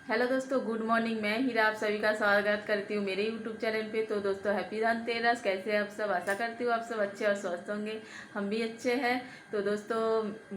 Hello दोस्तों, good morning. मैं हीरा आप सभी का स्वागत करती हूँ मेरे यूट्यूब चैनल पे। तो दोस्तों, हैप्पी धनतेरस। कैसे हैं आप सब? आशा करती हूँ आप सब अच्छे और स्वस्थ होंगे। हम भी अच्छे हैं। तो दोस्तों,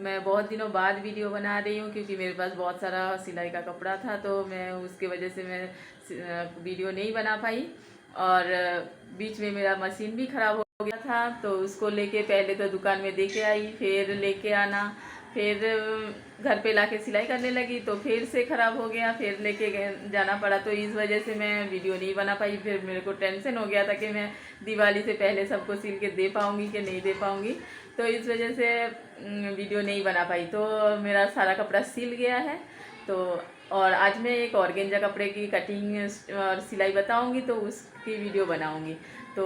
मैं बहुत दिनों बाद वीडियो बना रही हूँ क्योंकि मेरे पास बहुत सारा सिलाई का कपड़ा था, तो मैं उसके वजह से मैं वीडियो नहीं बना पाई। और बीच में मेरा मशीन भी ख़राब हो गया था, तो उसको लेके पहले तो दुकान में दे के आई, फिर लेके आना, फिर घर पे लाके सिलाई करने लगी तो फिर से ख़राब हो गया, फिर लेके जाना पड़ा। तो इस वजह से मैं वीडियो नहीं बना पाई। फिर मेरे को टेंशन हो गया था कि मैं दिवाली से पहले सबको सिल के दे पाऊँगी कि नहीं दे पाऊँगी। तो इस वजह से वीडियो नहीं बना पाई। तो मेरा सारा कपड़ा सिल गया है। तो और आज मैं एक ऑर्गेंजा कपड़े की कटिंग और सिलाई बताऊंगी, तो उसकी वीडियो बनाऊंगी। तो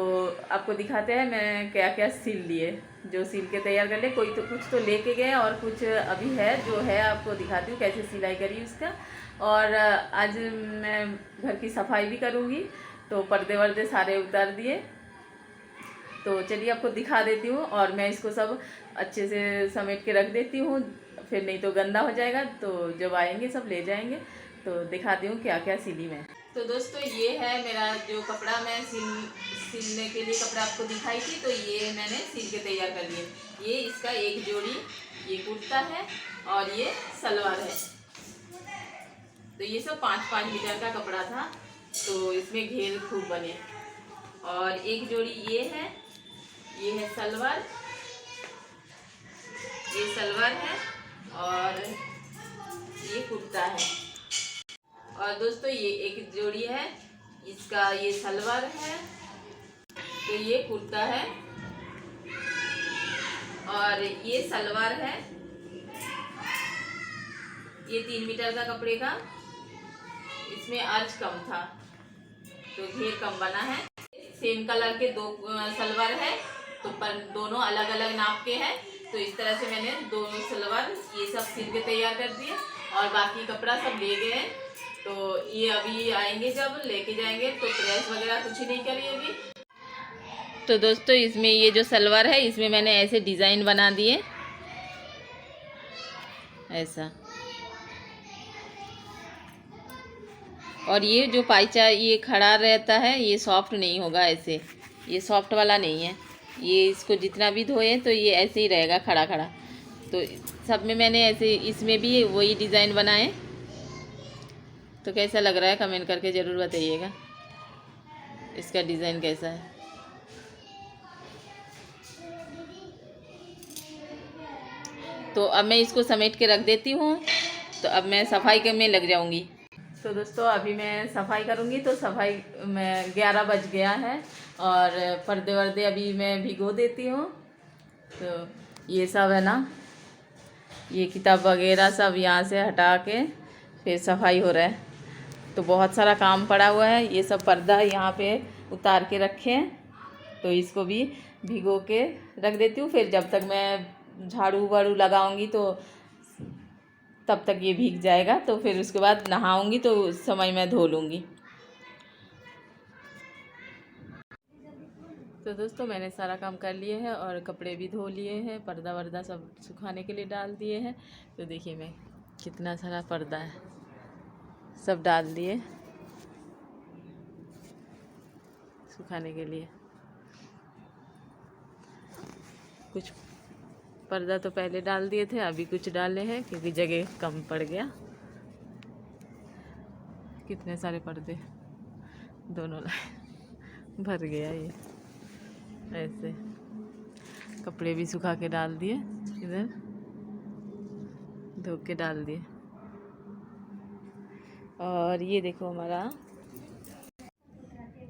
आपको दिखाते हैं मैं क्या क्या सिल लिए, जो सिल के तैयार कर ले। कोई तो कुछ तो लेके गए और कुछ अभी है, जो है आपको दिखाती हूँ कैसे सिलाई करी उसका। और आज मैं घर की सफाई भी करूँगी, तो पर्दे वर्दे सारे उतार दिए। तो चलिए आपको दिखा देती हूँ, और मैं इसको सब अच्छे से समेट के रख देती हूँ, फिर नहीं तो गंदा हो जाएगा। तो जब आएंगे सब ले जाएंगे। तो दिखाती हूँ क्या क्या सिली मैं। तो दोस्तों, ये है मेरा जो कपड़ा मैं सिलने के लिए कपड़ा आपको दिखाई थी, तो ये मैंने सिल के तैयार कर लिए। ये इसका एक जोड़ी, ये कुर्ता है और ये सलवार है। तो ये सब 5-5 मीटर का कपड़ा था, तो इसमें घेर खूब बने। और एक जोड़ी ये है सलवार, ये सलवार है और ये कुर्ता है। और दोस्तों, ये एक जोड़ी है, इसका ये सलवार है, तो ये कुर्ता है और ये सलवार है। ये 3 मीटर का कपड़े का, इसमें अर्ज कम था तो घेर कम बना है। सेम कलर के दो सलवार है, तो पर दोनों अलग अलग नाप के हैं। तो इस तरह से मैंने दोनों सलवार ये सब सिल के तैयार कर दिए, और बाकी कपड़ा सब ले गए हैं। तो ये अभी आएंगे, जब लेके जाएंगे तो प्रेस वगैरह कुछ नहीं करी अभी। तो दोस्तों, इसमें ये जो सलवार है, इसमें मैंने ऐसे डिज़ाइन बना दिए, ऐसा। और ये जो पाइचा ये खड़ा रहता है, ये सॉफ्ट नहीं होगा ऐसे, ये सॉफ्ट वाला नहीं है। ये इसको जितना भी धोए तो ये ऐसे ही रहेगा खड़ा खड़ा। तो सब में मैंने ऐसे, इसमें भी वही डिज़ाइन बनाए। तो कैसा लग रहा है कमेंट करके ज़रूर बताइएगा, इसका डिज़ाइन कैसा है। तो अब मैं इसको समेट के रख देती हूँ। तो अब मैं सफाई में लग जाऊँगी। तो दोस्तों, अभी मैं सफाई करूँगी। तो सफाई में 11 बज गया है, और पर्दे वर्दे अभी मैं भिगो देती हूँ। तो ये सब है ना, ये किताब वगैरह सब यहाँ से हटा के फिर सफाई हो रहा है। तो बहुत सारा काम पड़ा हुआ है। ये सब पर्दा यहाँ पे उतार के रखे हैं, तो इसको भी भिगो के रख देती हूँ। फिर जब तक मैं झाड़ू वाड़ू लगाऊंगी तो तब तक ये भीग जाएगा। तो फिर उसके बाद नहाऊंगी, तो उस समय मैं धो लूँगी। तो दोस्तों, मैंने सारा काम कर लिए हैं और कपड़े भी धो लिए हैं, पर्दा वर्दा सब सुखाने के लिए डाल दिए हैं। तो देखिए मैं कितना सारा पर्दा है, सब डाल दिए सुखाने के लिए। कुछ पर्दा तो पहले डाल दिए थे, अभी कुछ डाले हैं क्योंकि जगह कम पड़ गया। कितने सारे पर्दे दोनों भर गया ये। ऐसे कपड़े भी सुखा के डाल दिए, इधर धो के डाल दिए। और ये देखो हमारा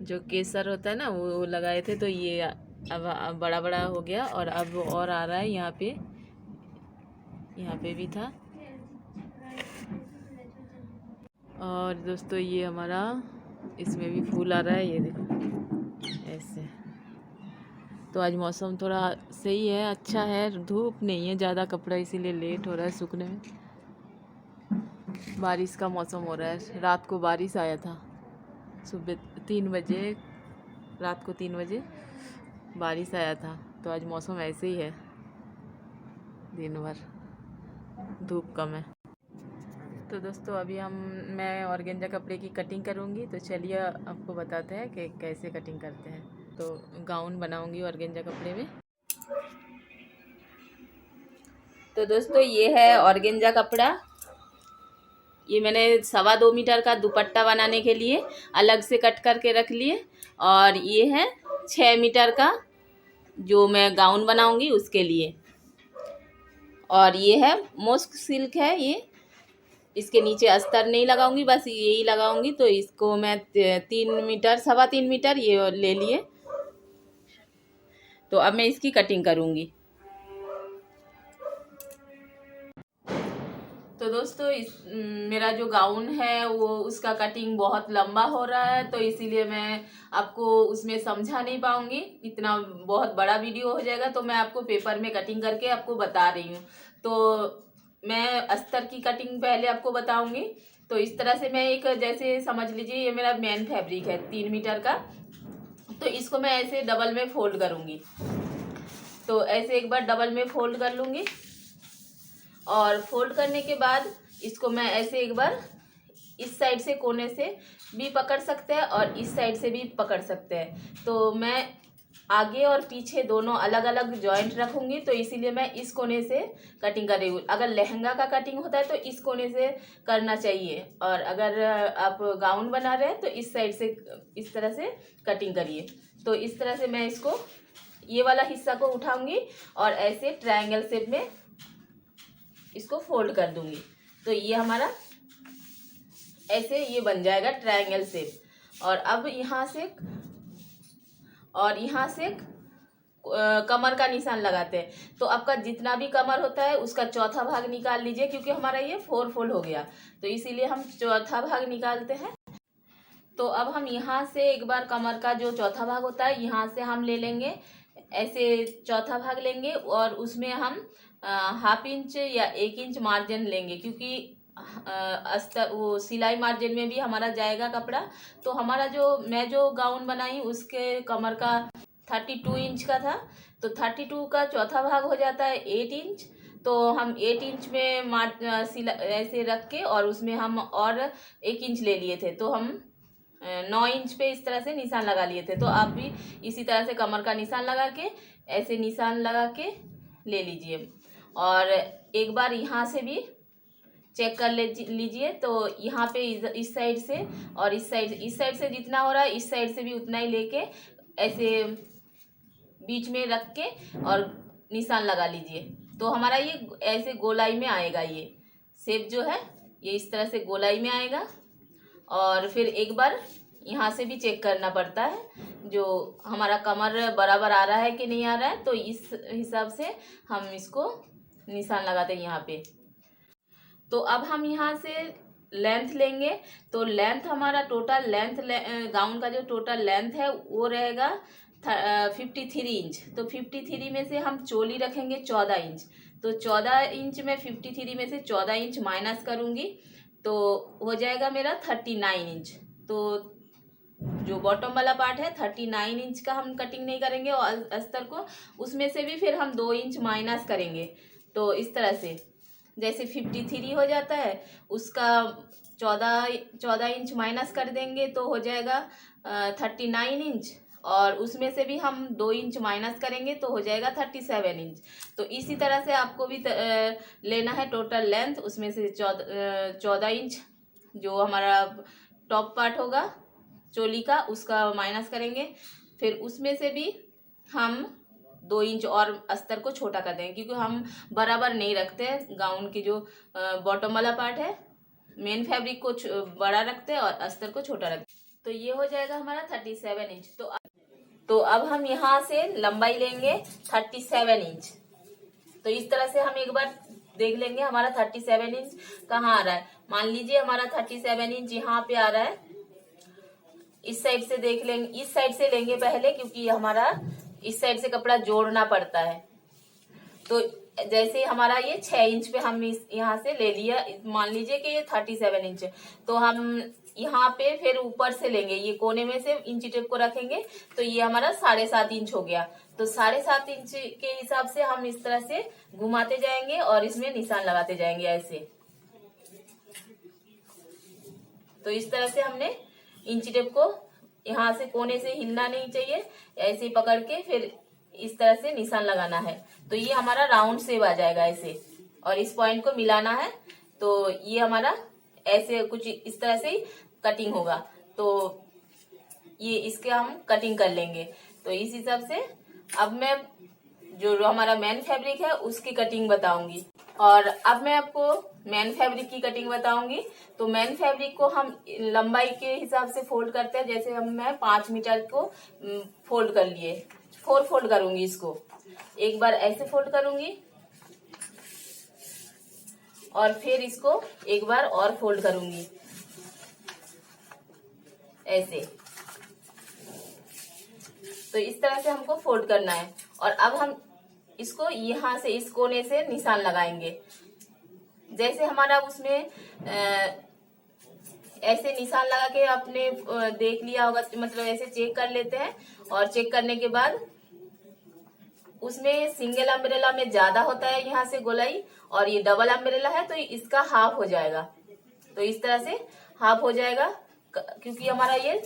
जो केसर होता है ना, वो लगाए थे, तो ये अब बड़ा बड़ा हो गया, और अब और आ रहा है। यहाँ पे भी था। और दोस्तों, ये हमारा इसमें भी फूल आ रहा है, ये देखो ऐसे। तो आज मौसम थोड़ा सही है, अच्छा है, धूप नहीं है ज़्यादा, कपड़ा इसीलिए लेट हो रहा है सूखने में। बारिश का मौसम हो रहा है। रात को बारिश आया था, सुबह 3 बजे, रात को 3 बजे बारिश आया था। तो आज मौसम ऐसे ही है, दिन भर धूप कम है। तो दोस्तों अभी मैं ऑर्गेन्जा कपड़े की कटिंग करूँगी, तो चलिए आपको बताते हैं कि कैसे कटिंग करते हैं। तो गाउन बनाऊँगी ऑर्गेन्जा कपड़े में। तो दोस्तों ये है ऑर्गेन्जा कपड़ा। ये मैंने 2.25 मीटर का दुपट्टा बनाने के लिए अलग से कट करके रख लिए, और ये है 6 मीटर का जो मैं गाउन बनाऊँगी उसके लिए। और ये है मॉस्क सिल्क है ये, इसके नीचे अस्तर नहीं लगाऊंगी, बस यही लगाऊंगी। तो इसको मैं 3 मीटर 3.25 मीटर ये ले लिए। तो अब मैं इसकी कटिंग करूंगी। तो दोस्तों मेरा जो गाउन है वो उसका कटिंग बहुत लंबा हो रहा है, तो इसीलिए मैं आपको उसमें समझा नहीं पाऊंगी, इतना बहुत बड़ा वीडियो हो जाएगा। तो मैं आपको पेपर में कटिंग करके आपको बता रही हूँ। तो मैं अस्तर की कटिंग पहले आपको बताऊंगी। तो इस तरह से मैं एक, जैसे समझ लीजिए ये मेरा मेन फैब्रिक है 3 मीटर का, तो इसको मैं ऐसे डबल में फोल्ड करूँगी। तो ऐसे एक बार डबल में फोल्ड कर लूँगी, और फोल्ड करने के बाद इसको मैं ऐसे एक बार इस साइड से कोने से भी पकड़ सकते हैं और इस साइड से भी पकड़ सकते हैं। तो मैं आगे और पीछे दोनों अलग अलग जॉइंट रखूंगी, तो इसीलिए मैं इस कोने से कटिंग कर रही हूँ। अगर लहंगा का कटिंग होता है तो इस कोने से करना चाहिए, और अगर आप गाउन बना रहे हैं तो इस साइड से इस तरह से कटिंग करिए। तो इस तरह से मैं इसको, ये वाला हिस्सा को उठाऊंगी और ऐसे ट्रायंगल शेप में इसको फोल्ड कर दूंगी। तो ये हमारा ऐसे ये बन जाएगा ट्रायंगल शेप। और अब यहाँ से कमर का निशान लगाते हैं। तो आपका जितना भी कमर होता है उसका चौथा भाग निकाल लीजिए, क्योंकि हमारा ये 4 फोल्ड हो गया, तो इसीलिए हम चौथा भाग निकालते हैं। तो अब हम यहाँ से एक बार कमर का जो चौथा भाग होता है यहाँ से हम ले लेंगे, ऐसे चौथा भाग लेंगे, और उसमें हम 1/2 इंच या 1 इंच मार्जिन लेंगे, क्योंकि अस्तर वो सिलाई मार्जिन में भी हमारा जाएगा कपड़ा। तो हमारा मैं जो गाउन बनाई उसके कमर का 32 इंच का था, तो 32 का चौथा भाग हो जाता है 8 इंच। तो हम 8 इंच में सिला ऐसे रख के, और उसमें हम और 1 इंच ले लिए थे, तो हम 9 इंच पे इस तरह से निशान लगा लिए थे। तो आप भी इसी तरह से कमर का निशान लगा के ऐसे निशान लगा के ले लीजिए। और एक बार यहाँ से भी चेक कर लीजिए। तो यहाँ पे इस साइड से और इस साइड से जितना हो रहा है इस साइड से भी उतना ही लेके ऐसे बीच में रख के और निशान लगा लीजिए। तो हमारा ये ऐसे गोलाई में आएगा, ये शेप जो है ये इस तरह से गोलाई में आएगा। और फिर एक बार यहाँ से भी चेक करना पड़ता है जो हमारा कमर बराबर आ रहा है कि नहीं आ रहा है, तो इस हिसाब से हम इसको निशान लगाते हैं यहाँ पे। तो अब हम यहाँ से लेंथ लेंगे। तो लेंथ हमारा टोटल गाउन का जो टोटल लेंथ है वो रहेगा 53 इंच। तो 53 में से हम चोली रखेंगे 14 इंच। तो 14 इंच में 53 में से 14 इंच माइनस करूँगी, तो हो जाएगा मेरा 39 इंच। तो जो बॉटम वाला पार्ट है 39 इंच का हम कटिंग नहीं करेंगे, और अस्तर को उसमें से भी फिर हम 2 इंच माइनस करेंगे। तो इस तरह से जैसे 53 हो जाता है उसका 14 इंच माइनस कर देंगे, तो हो जाएगा 39 इंच। और उसमें से भी हम 2 इंच माइनस करेंगे तो हो जाएगा 37 इंच। तो इसी तरह से आपको भी लेना है टोटल लेंथ, उसमें से 14 इंच जो हमारा टॉप पार्ट होगा चोली का उसका माइनस करेंगे। फिर उसमें से भी हम 2 इंच और अस्तर को छोटा कर देंगे, क्योंकि हम बराबर नहीं रखते हैं। गाउन की जो बॉटम वाला पार्ट है मेन फैब्रिक को बड़ा रखते हैं और अस्तर को छोटा रखते हैं। तो ये हो जाएगा हमारा 37 इंच। तो अब हम यहाँ से लंबाई लेंगे 37 इंच। तो इस तरह से हम एक बार देख लेंगे हमारा 37 इंच कहाँ आ रहा है। मान लीजिए हमारा 37 इंच यहाँ पे आ रहा है, इस साइड से देख लेंगे, इस साइड से लेंगे पहले, क्योंकि हमारा इस साइड से कपड़ा जोड़ना पड़ता है। तो जैसे हमारा ये 6 इंच पे हम यहाँ से ले लिया, मान लीजिए कि ये 37 इंच है, तो हम यहाँ पे फिर ऊपर से लेंगे, ये कोने में से इंची टेप को रखेंगे, तो ये हमारा 7.5 इंच हो गया। तो 7.5 इंच के हिसाब से हम इस तरह से घुमाते जाएंगे और इसमें निशान लगाते जाएंगे ऐसे। तो इस तरह से हमने इंची टेप को यहाँ से कोने से हिलना नहीं चाहिए, ऐसे ही पकड़ के फिर इस तरह से निशान लगाना है। तो ये हमारा राउंड शेप आ जाएगा ऐसे, और इस पॉइंट को मिलाना है। तो ये हमारा ऐसे कुछ इस तरह से ही कटिंग होगा। तो ये इसके हम कटिंग कर लेंगे। तो इस हिसाब से अब मैं जो हमारा मेन फैब्रिक है उसकी कटिंग बताऊंगी। और अब मैं आपको मेन फैब्रिक की कटिंग बताऊंगी। तो मेन फैब्रिक को हम लंबाई के हिसाब से फोल्ड करते हैं। जैसे मैं 5 मीटर को फोल्ड कर लिए, 4 फोल्ड करूंगी इसको। एक बार ऐसे फोल्ड करूंगी और फिर इसको एक बार और फोल्ड करूंगी ऐसे। तो इस तरह से हमको फोल्ड करना है। और अब हम इसको यहाँ से इस कोने से निशान लगाएंगे। जैसे हमारा उसमें ऐसे निशान लगा के आपने देख लिया होगा, मतलब ऐसे चेक कर लेते हैं। और चेक करने के बाद उसमें सिंगल अम्ब्रेला में ज्यादा होता है यहाँ से गोलाई, और ये डबल अम्ब्रेला है तो इसका हाफ हो जाएगा। तो इस तरह से हाफ हो जाएगा, क्योंकि हमारा ये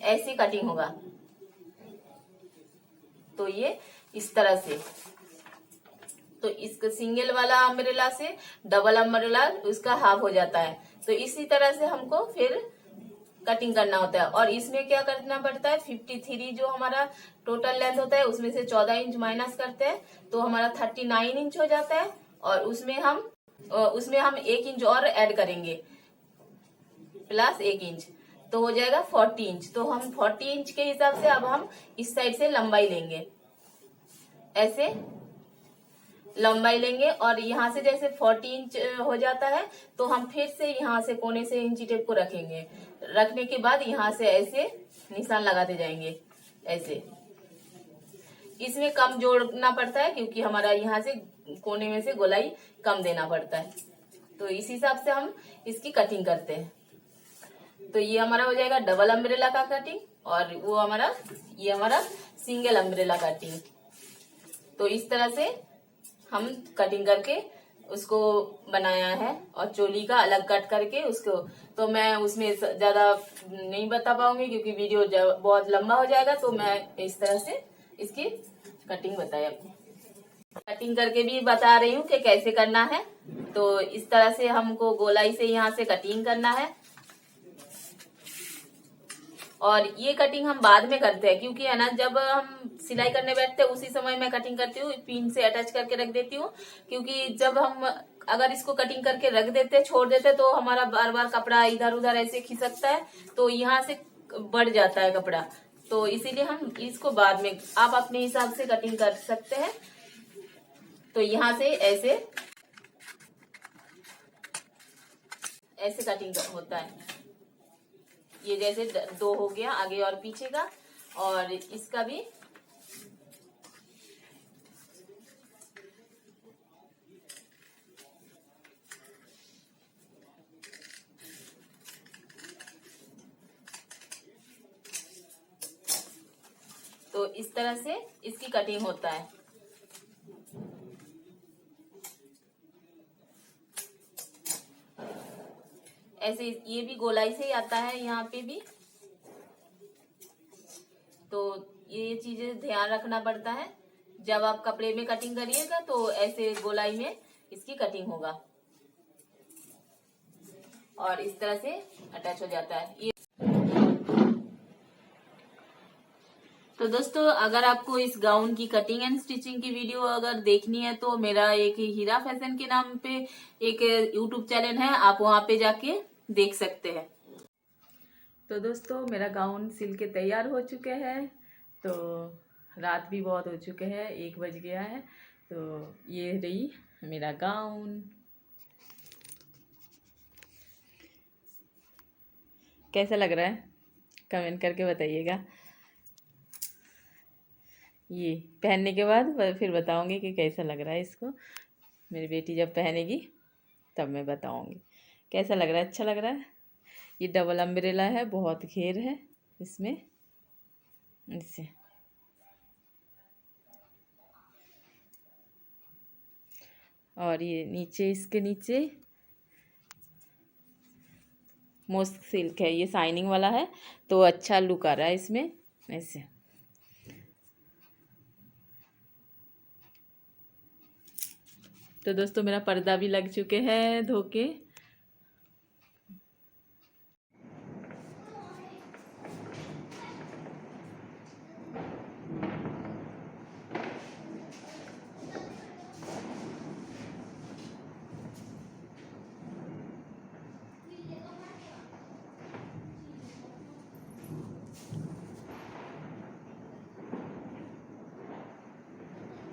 ऐसी कटिंग होगा। तो ये इस तरह से, तो इसका सिंगल वाला अम्ब्रेला से डबल अम्ब्रेला उसका हाफ हो जाता है। तो इसी तरह से हमको फिर कटिंग करना होता है। और इसमें क्या करना पड़ता है, 53 जो हमारा टोटल लेंथ होता है उसमें से 14 इंच माइनस करते हैं तो हमारा 39 इंच हो जाता है। और उसमें हम 1 इंच और ऐड करेंगे, प्लस 1 इंच, तो हो जाएगा 40 इंच। तो हम 40 इंच के हिसाब से अब हम इस साइड से लंबाई लेंगे, ऐसे लंबाई लेंगे। और यहाँ से जैसे 40 इंच हो जाता है तो हम फिर से यहाँ से कोने से इंची टेप को रखेंगे। रखने के बाद यहाँ से ऐसे निशान लगाते जाएंगे ऐसे। इसमें कम जोड़ना पड़ता है क्योंकि हमारा यहाँ से कोने में से गोलाई कम देना पड़ता है। तो इस हिसाब से हम इसकी कटिंग करते हैं। तो ये हमारा हो जाएगा डबल अम्ब्रेला का कटिंग, और वो ये हमारा सिंगल अम्ब्रेला कटिंग। तो इस तरह से हम कटिंग करके उसको बनाया है। और चोली का अलग कट करके उसको, तो मैं उसमें ज्यादा नहीं बता पाऊंगी क्योंकि वीडियो बहुत लंबा हो जाएगा। तो मैं इस तरह से इसकी कटिंग बताई आपको, कटिंग करके भी बता रही हूँ कि कैसे करना है। तो इस तरह से हमको गोलाई से यहाँ से कटिंग करना है। और ये कटिंग हम बाद में करते हैं क्योंकि है ना, जब हम सिलाई करने बैठते हैं उसी समय मैं कटिंग करती हूँ, पिन से अटैच करके रख देती हूँ। क्योंकि जब हम अगर इसको कटिंग करके रख देते, छोड़ देते, तो हमारा बार बार कपड़ा इधर उधर ऐसे खिसकता है, तो यहाँ से बढ़ जाता है कपड़ा। तो इसीलिए हम इसको बाद में, आप अपने हिसाब से कटिंग कर सकते हैं। तो यहाँ से ऐसे कटिंग होता है। ये जैसे 2 हो गया आगे और पीछे का, और इसका भी तो इस तरह से इसकी कटिंग होता है। ऐसे ये भी गोलाई से ही आता है यहाँ पे भी। तो ये चीजें ध्यान रखना पड़ता है, जब आप कपड़े में कटिंग करिएगा तो ऐसे गोलाई में इसकी कटिंग होगा और इस तरह से अटैच हो जाता है ये। तो दोस्तों, अगर आपको इस गाउन की कटिंग एंड स्टिचिंग की वीडियो अगर देखनी है तो मेरा एक हीरा फैशन के नाम पे एक यूट्यूब चैनल है, आप वहां पे जाके देख सकते हैं। तो दोस्तों, मेरा गाउन सिल के तैयार हो चुके हैं। तो रात भी बहुत हो चुके हैं, 1 बज गया है। तो ये रही मेरा गाउन। कैसा लग रहा है कमेंट करके बताइएगा। ये पहनने के बाद फिर बताऊंगी कि कैसा लग रहा है इसको। मेरी बेटी जब पहनेगी तब मैं बताऊंगी कैसा लग रहा है। अच्छा लग रहा है। ये डबल अम्ब्रेला है, बहुत घेर है इसमें, इससे। और ये नीचे, इसके नीचे मोस्ट सिल्क है, ये शाइनिंग वाला है तो अच्छा लुक आ रहा है इसमें ऐसे। तो दोस्तों मेरा पर्दा भी लग चुके हैं धो के।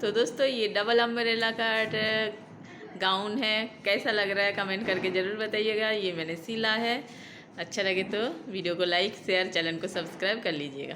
तो दोस्तों ये डबल अम्ब्रेला का गाउन है, कैसा लग रहा है कमेंट करके ज़रूर बताइएगा। ये मैंने सिला है। अच्छा लगे तो वीडियो को लाइक शेयर चैनल को सब्सक्राइब कर लीजिएगा।